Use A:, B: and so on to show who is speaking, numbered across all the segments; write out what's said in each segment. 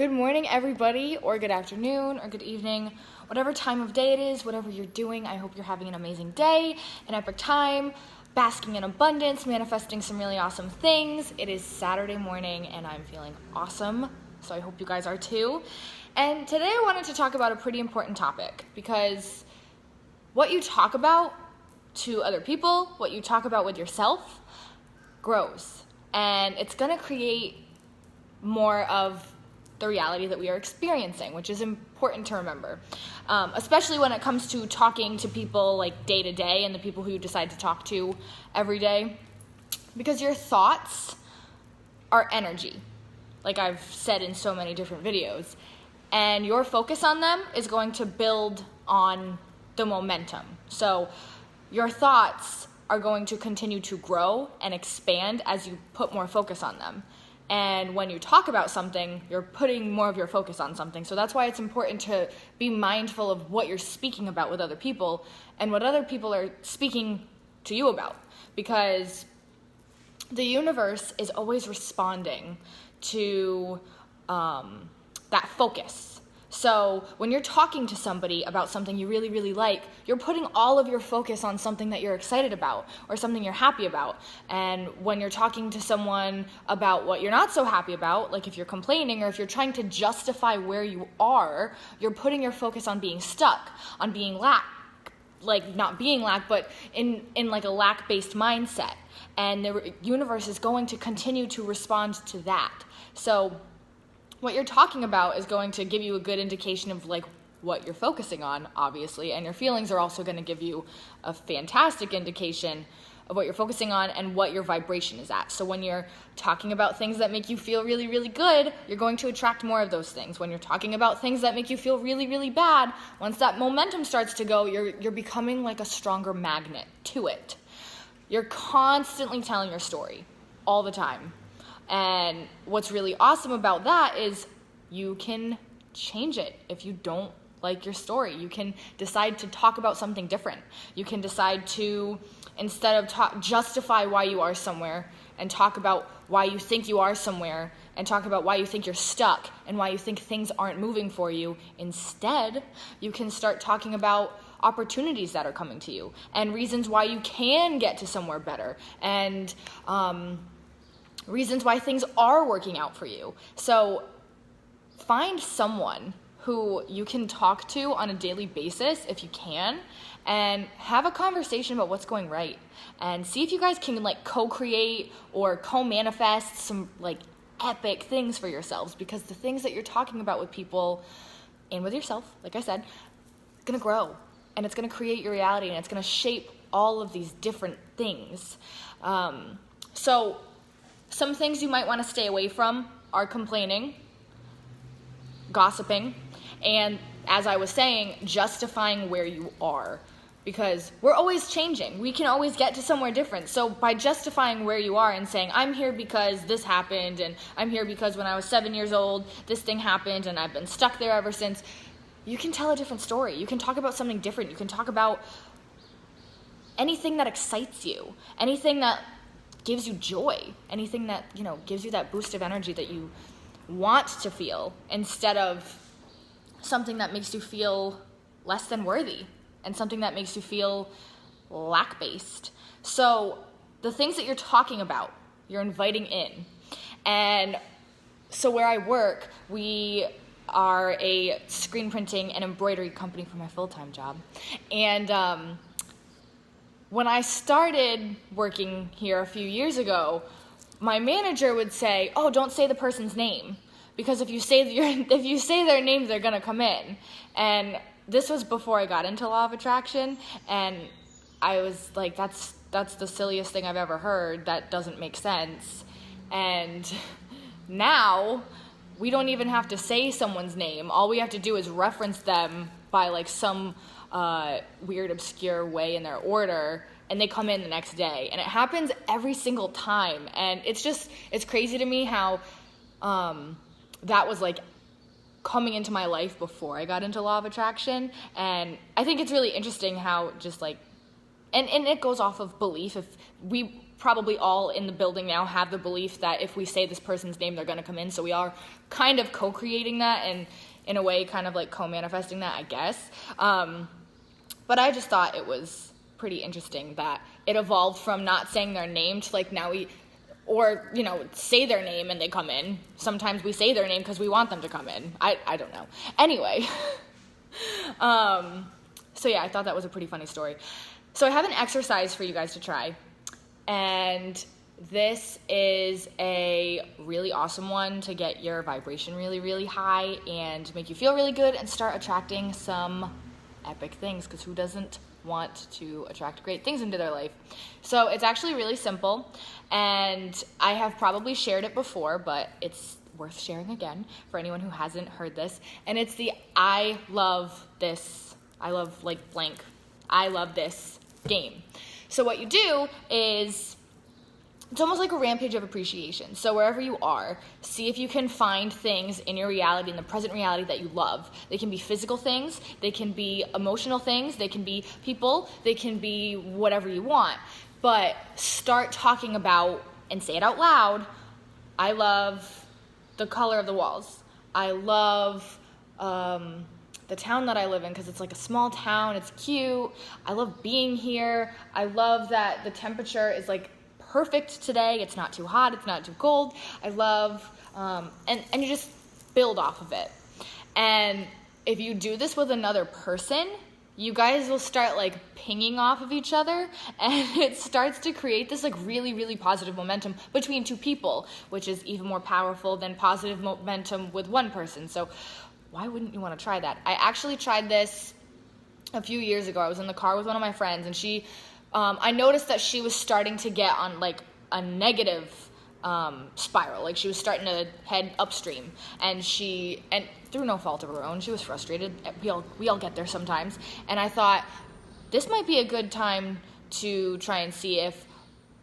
A: Good morning, everybody, or good afternoon, or good evening, whatever time of day it is, whatever you're doing. I hope you're having an amazing day, an epic time, basking in abundance, manifesting some really awesome things. It is Saturday morning, and I'm feeling awesome, so I hope you guys are too. And today I wanted to talk about a pretty important topic, because what you talk about to other people, what you talk about with yourself, grows. And it's going to create more of the reality that we are experiencing, which is important to remember, especially when it comes to talking to people like day to day and the people who you decide to talk to every day, because your thoughts are energy, like I've said in so many different videos, and your focus on them is going to build on the momentum. So your thoughts are going to continue to grow and expand as you put more focus on them. And when you talk about something, you're putting more of your focus on something. So that's why it's important to be mindful of what you're speaking about with other people and what other people are speaking to you about. Because the universe is always responding to that focus. So when you're talking to somebody about something you really, really like, you're putting all of your focus on something that you're excited about or something you're happy about. And when you're talking to someone about what you're not so happy about, like if you're complaining or if you're trying to justify where you are, you're putting your focus on being stuck, on being not being lack, but in like a lack-based mindset. And the universe is going to continue to respond to that. So what you're talking about is going to give you a good indication of like what you're focusing on, obviously, and your feelings are also going to give you a fantastic indication of what you're focusing on and what your vibration is at. So when you're talking about things that make you feel really, really good, you're going to attract more of those things. When you're talking about things that make you feel really, really bad, once that momentum starts to go, you're becoming like a stronger magnet to it. You're constantly telling your story all the time. And what's really awesome about that is you can change it if you don't like your story. You can decide to talk about something different. You can decide to, instead of justify why you are somewhere and talk about why you think you are somewhere and talk about why you think you're stuck and why you think things aren't moving for you, instead, you can start talking about opportunities that are coming to you and reasons why you can get to somewhere better and reasons why things are working out for you. So find someone who you can talk to on a daily basis if you can, and have a conversation about what's going right, and see if you guys can like co-create or co-manifest some like epic things for yourselves, because the things that you're talking about with people and with yourself, like I said, it's gonna grow and it's gonna create your reality and it's gonna shape all of these different things. So some things you might want to stay away from are complaining, gossiping, and, as I was saying, justifying where you are. Because we're always changing. We can always get to somewhere different. So by justifying where you are and saying, I'm here because this happened, and I'm here because when I was 7 years old, this thing happened, and I've been stuck there ever since, you can tell a different story. You can talk about something different. You can talk about anything that excites you, anything that gives you joy, anything that, gives you that boost of energy that you want to feel, instead of something that makes you feel less than worthy and something that makes you feel lack-based. So the things that you're talking about, you're inviting in. And so where I work, we are a screen printing and embroidery company for my full-time job. And when I started working here a few years ago, my manager would say, "Oh, don't say the person's name, because if you say their name, they're gonna come in." And this was before I got into Law of Attraction, and I was like, "That's the silliest thing I've ever heard. That doesn't make sense." And now we don't even have to say someone's name. All we have to do is reference them by like some weird, obscure way in their order, and they come in the next day. And it happens every single time. And it's crazy to me how that was like coming into my life before I got into Law of Attraction. And I think it's really interesting how just like, and it goes off of belief. If we probably all in the building now have the belief that if we say this person's name, they're going to come in. So we are kind of co-creating that and in a way kind of like co-manifesting that, I guess. But I just thought it was pretty interesting that it evolved from not saying their name to like now or, you know, say their name and they come in. Sometimes we say their name because we want them to come in. I don't know. Anyway. So yeah, I thought that was a pretty funny story. So I have an exercise for you guys to try. And this is a really awesome one to get your vibration really, really high and make you feel really good and start attracting some epic things, because who doesn't want to attract great things into their life? So it's actually really simple, and I have probably shared it before, but it's worth sharing again for anyone who hasn't heard this. And it's the I love this, I love like blank, I love this game. So what you do is, it's almost like a rampage of appreciation. So wherever you are, see if you can find things in your reality, in the present reality, that you love. They can be physical things, they can be emotional things, they can be people, they can be whatever you want. But start talking about, and say it out loud, I love the color of the walls. I love the town that I live in because it's like a small town, it's cute. I love being here. I love that the temperature is like perfect today. It's not too hot, it's not too cold. I love, and you just build off of it. And if you do this with another person, you guys will start like pinging off of each other, and it starts to create this like really, really positive momentum between two people, which is even more powerful than positive momentum with one person. So why wouldn't you want to try that? I actually tried this a few years ago. I was in the car with one of my friends, and she, I noticed that she was starting to get on like a negative spiral. Like she was starting to head upstream, and through no fault of her own, she was frustrated. We all get there sometimes. And I thought, this might be a good time to try and see if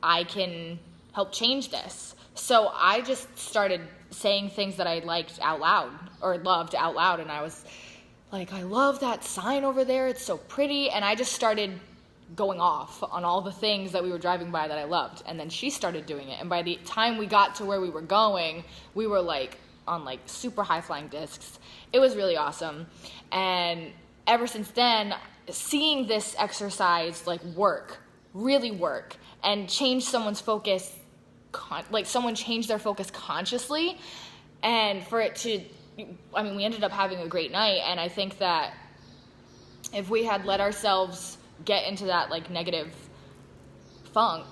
A: I can help change this. So I just started saying things that I liked out loud, or loved out loud, and I was like, I love that sign over there, it's so pretty. And I just started going off on all the things that we were driving by that I loved. And then she started doing it, and by the time we got to where we were going, we were like on like super high flying discs. It was really awesome. And ever since then, seeing this exercise like really work and change someone's focus, like someone changed their focus consciously, and for it to, I mean, we ended up having a great night. And I think that if we had let ourselves get into that like negative funk,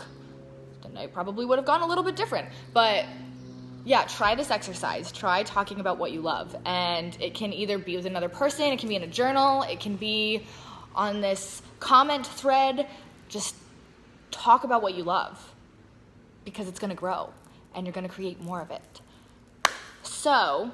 A: the night probably would have gone a little bit different. But yeah, try this exercise. Try talking about what you love. And it can either be with another person, it can be in a journal, it can be on this comment thread. Just talk about what you love, because it's going to grow and you're going to create more of it. So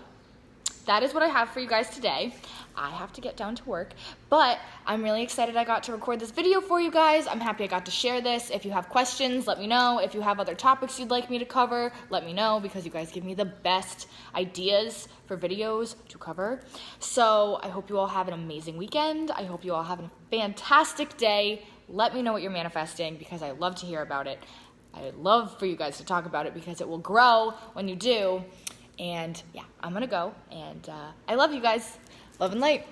A: that is what I have for you guys today. I have to get down to work, but I'm really excited I got to record this video for you guys. I'm happy I got to share this. If you have questions, let me know. If you have other topics you'd like me to cover, let me know, because you guys give me the best ideas for videos to cover. So I hope you all have an amazing weekend. I hope you all have a fantastic day. Let me know what you're manifesting, because I love to hear about it. I'd love for you guys to talk about it, because it will grow when you do. And yeah, I'm gonna go, and I love you guys. Love and light.